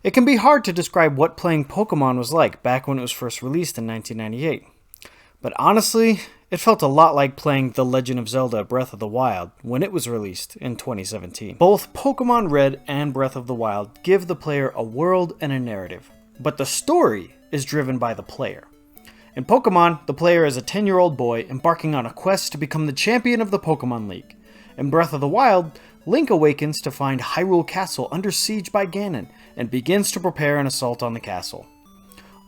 It can be hard to describe what playing Pokemon was like back when it was first released in 1998. But honestly, it felt a lot like playing The Legend of Zelda Breath of the Wild when it was released in 2017. Both Pokemon Red and Breath of the Wild give the player a world and a narrative, but the story is driven by the player. In Pokemon, the player is a 10-year-old boy embarking on a quest to become the champion of the Pokemon League. In Breath of the Wild, Link awakens to find Hyrule Castle under siege by Ganon and begins to prepare an assault on the castle.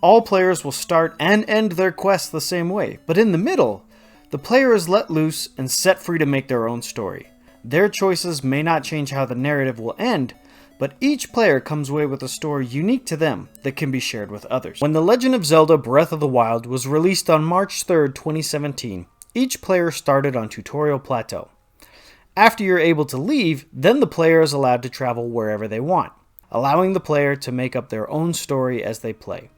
All players will start and end their quest the same way, but in the middle, the player is let loose and set free to make their own story. Their choices may not change how the narrative will end, but each player comes away with a story unique to them that can be shared with others. When The Legend of Zelda Breath of the Wild was released on March 3, 2017, each player started on Tutorial Plateau. After you're able to leave, then the player is allowed to travel wherever they want, allowing the player to make up their own story as they play.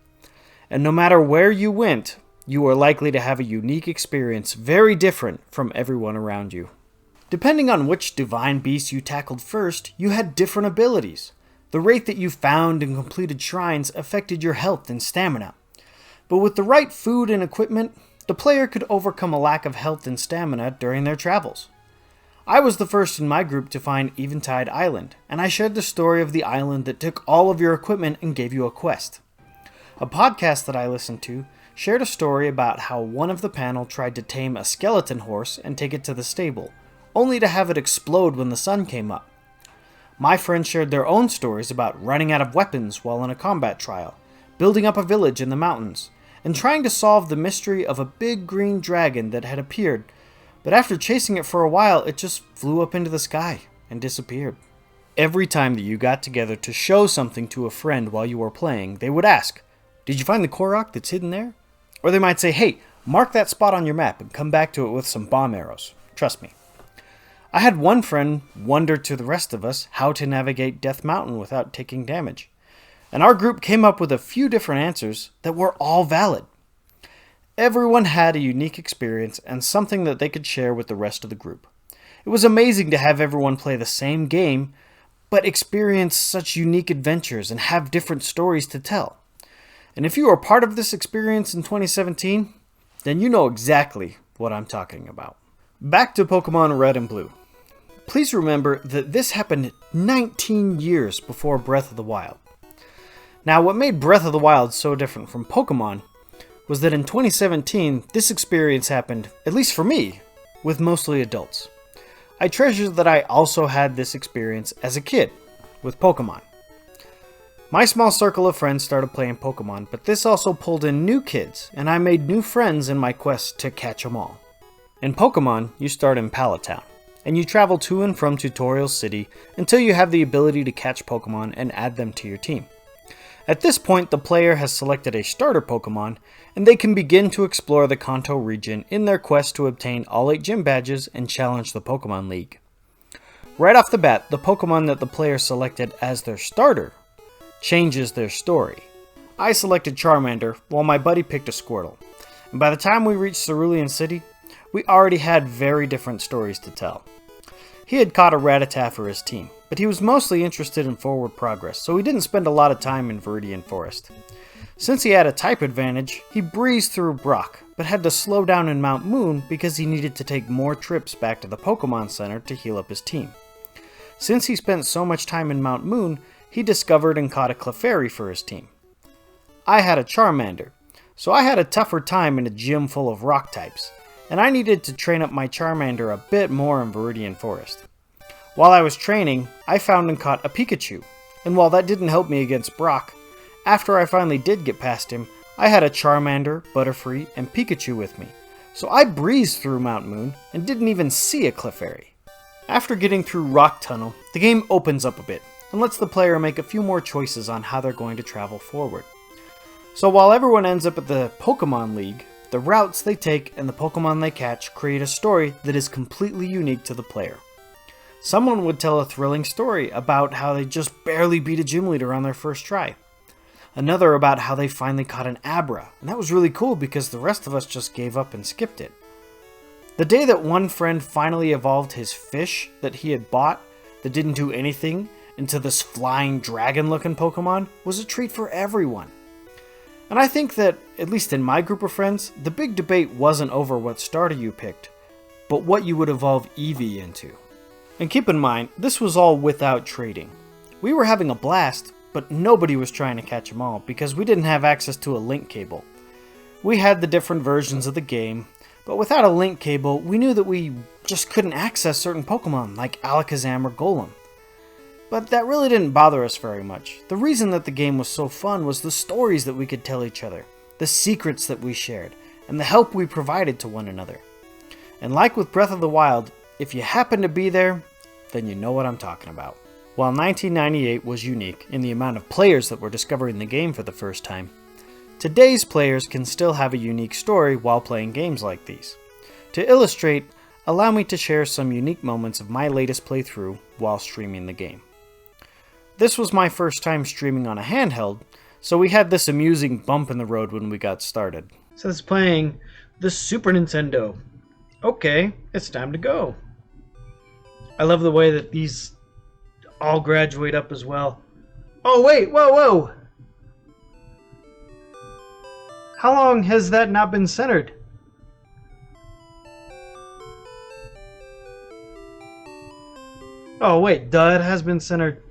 And no matter where you went, you are likely to have a unique experience very different from everyone around you. Depending on which divine beast you tackled first, you had different abilities. The rate that you found and completed shrines affected your health and stamina. But with the right food and equipment, the player could overcome a lack of health and stamina during their travels. I was the first in my group to find Eventide Island, and I shared the story of the island that took all of your equipment and gave you a quest. A podcast that I listened to shared a story about how one of the panel tried to tame a skeleton horse and take it to the stable, only to have it explode when the sun came up. My friends shared their own stories about running out of weapons while in a combat trial, building up a village in the mountains, and trying to solve the mystery of a big green dragon that had appeared, but after chasing it for a while, it just flew up into the sky and disappeared. Every time that you got together to show something to a friend while you were playing, they would ask, "Did you find the Korok that's hidden there?" Or they might say, "Hey, mark that spot on your map and come back to it with some bomb arrows. Trust me." I had one friend wonder to the rest of us how to navigate Death Mountain without taking damage, and our group came up with a few different answers that were all valid. Everyone had a unique experience and something that they could share with the rest of the group. It was amazing to have everyone play the same game, but experience such unique adventures and have different stories to tell. And if you are part of this experience in 2017, then you know exactly what I'm talking about. Back to Pokemon Red and Blue. Please remember that this happened 19 years before Breath of the Wild. Now, what made Breath of the Wild so different from Pokemon was that in 2017, this experience happened, at least for me, with mostly adults. I treasure that I also had this experience as a kid, with Pokemon. My small circle of friends started playing Pokemon, but this also pulled in new kids, and I made new friends in my quest to catch them all. In Pokemon, you start in Pallet Town, and you travel to and from Tutorial City until you have the ability to catch Pokemon and add them to your team. At this point, the player has selected a starter Pokemon, and they can begin to explore the Kanto region in their quest to obtain all 8 gym badges and challenge the Pokemon League. Right off the bat, the Pokemon that the player selected as their starter changes their story. I selected Charmander, while my buddy picked a Squirtle, and by the time we reached Cerulean City, we already had very different stories to tell. He had caught a Rattata for his team, but he was mostly interested in forward progress, so he didn't spend a lot of time in Viridian Forest. Since he had a type advantage, he breezed through Brock, but had to slow down in Mount Moon because he needed to take more trips back to the Pokemon Center to heal up his team. Since he spent so much time in Mount Moon, he discovered and caught a Clefairy for his team. I had a Charmander, so I had a tougher time in a gym full of rock types, and I needed to train up my Charmander a bit more in Viridian Forest. While I was training, I found and caught a Pikachu, and while that didn't help me against Brock, after I finally did get past him, I had a Charmander, Butterfree, and Pikachu with me, so I breezed through Mount Moon and didn't even see a Clefairy. After getting through Rock Tunnel, the game opens up a bit, and lets the player make a few more choices on how they're going to travel forward. So while everyone ends up at the Pokemon League, the routes they take and the Pokemon they catch create a story that is completely unique to the player. Someone would tell a thrilling story about how they just barely beat a gym leader on their first try. Another about how they finally caught an Abra, and that was really cool because the rest of us just gave up and skipped it. The day that one friend finally evolved his fish that he had bought that didn't do anything, into this flying dragon-looking Pokemon was a treat for everyone. And I think that, at least in my group of friends, the big debate wasn't over what starter you picked, but what you would evolve Eevee into. And keep in mind, this was all without trading. We were having a blast, but nobody was trying to catch them all because we didn't have access to a link cable. We had the different versions of the game, but without a link cable, we knew that we just couldn't access certain Pokemon like Alakazam or Golem. But that really didn't bother us very much. The reason that the game was so fun was the stories that we could tell each other, the secrets that we shared, and the help we provided to one another. And like with Breath of the Wild, if you happen to be there, then you know what I'm talking about. While 1998 was unique in the amount of players that were discovering the game for the first time, today's players can still have a unique story while playing games like these. To illustrate, allow me to share some unique moments of my latest playthrough while streaming the game. This was my first time streaming on a handheld, so we had this amusing bump in the road when we got started. So it's playing the Super Nintendo. Okay, it's time to go. I love the way that these all graduate up as well. Oh wait, whoa! How long has that not been centered? Oh wait, duh, it has been centered.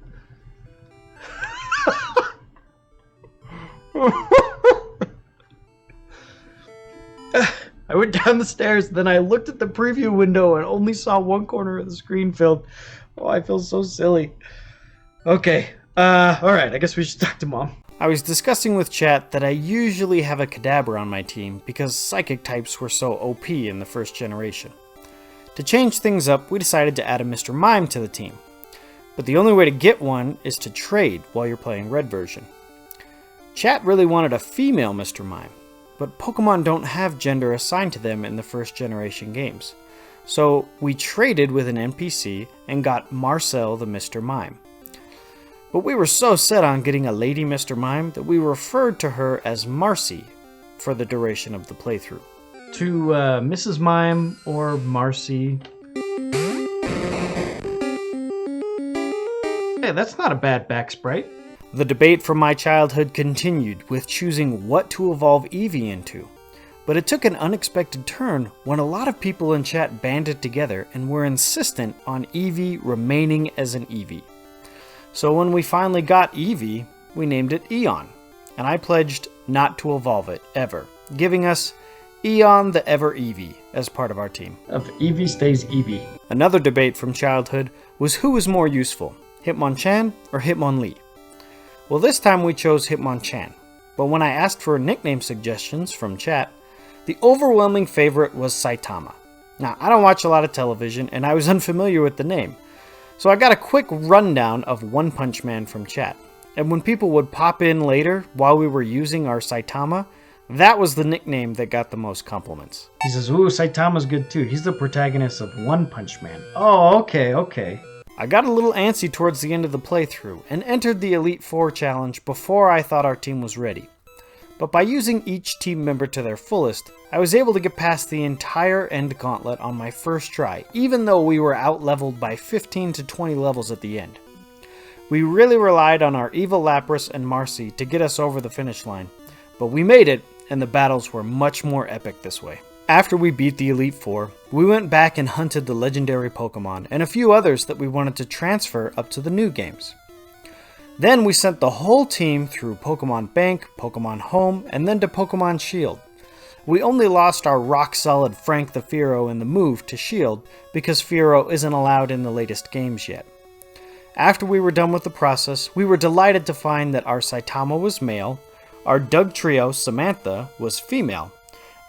I went down the stairs, then I looked at the preview window and only saw one corner of the screen filled. Oh, I feel so silly. Okay, alright, I guess we should talk to Mom. I was discussing with chat that I usually have a Kadabra on my team because Psychic types were so OP in the first generation. To change things up, we decided to add a Mr. Mime to the team. But the only way to get one is to trade while you're playing Red version. Chat really wanted a female Mr. Mime, but Pokemon don't have gender assigned to them in the first generation games. So we traded with an NPC and got Marcel the Mr. Mime. But we were so set on getting a lady Mr. Mime that we referred to her as Marcy for the duration of the playthrough. To Mrs. Mime or Marcy. Hey, that's not a bad back sprite. The debate from my childhood continued with choosing what to evolve Eevee into. But it took an unexpected turn when a lot of people in chat banded together and were insistent on Eevee remaining as an Eevee. So when we finally got Eevee, we named it Eon, and I pledged not to evolve it ever, giving us Eon the Ever Eevee as part of our team. Of Eevee stays Eevee. Another debate from childhood was who was more useful, Hitmonchan or Hitmonlee. Well, this time we chose Hitmonchan, but when I asked for nickname suggestions from chat, the overwhelming favorite was Saitama. Now, I don't watch a lot of television, and I was unfamiliar with the name, so I got a quick rundown of One Punch Man from chat. And when people would pop in later while we were using our Saitama, that was the nickname that got the most compliments. He says, ooh, Saitama's good too. He's the protagonist of One Punch Man. Oh, okay. I got a little antsy towards the end of the playthrough and entered the Elite Four challenge before I thought our team was ready. But by using each team member to their fullest, I was able to get past the entire end gauntlet on my first try, even though we were out-leveled by 15 to 20 levels at the end. We really relied on our Evil Lapras and Marcy to get us over the finish line, but we made it, and the battles were much more epic this way. After we beat the Elite Four, we went back and hunted the legendary Pokemon and a few others that we wanted to transfer up to the new games. Then we sent the whole team through Pokemon Bank, Pokemon Home, and then to Pokemon Shield. We only lost our rock-solid Frank the Fearow in the move to Shield because Fearow isn't allowed in the latest games yet. After we were done with the process, we were delighted to find that our Saitama was male, our Doug Trio, Samantha, was female,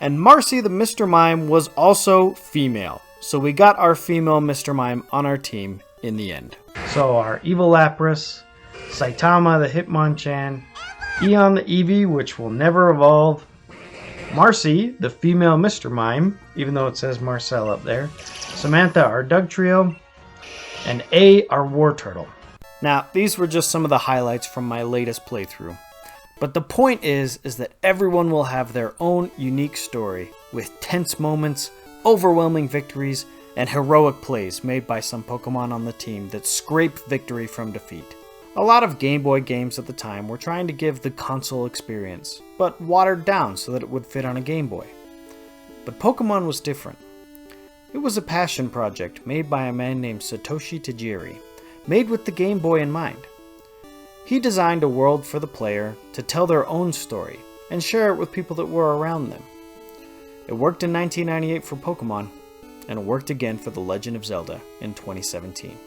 and Marcy the Mr. Mime was also female. So we got our female Mr. Mime on our team in the end. So our Evil Lapras, Saitama the Hitmonchan, Eon the Eevee, which will never evolve, Marcy, the female Mr. Mime, even though it says Marcel up there, Samantha, our Doug Trio, and A, our War Turtle. Now, these were just some of the highlights from my latest playthrough. But the point is that everyone will have their own unique story, with tense moments, overwhelming victories, and heroic plays made by some Pokemon on the team that scraped victory from defeat. A lot of Game Boy games at the time were trying to give the console experience, but watered down so that it would fit on a Game Boy. But Pokemon was different. It was a passion project made by a man named Satoshi Tajiri, made with the Game Boy in mind. He designed a world for the player to tell their own story and share it with people that were around them. It worked in 1998 for Pokemon, and it worked again for The Legend of Zelda in 2017.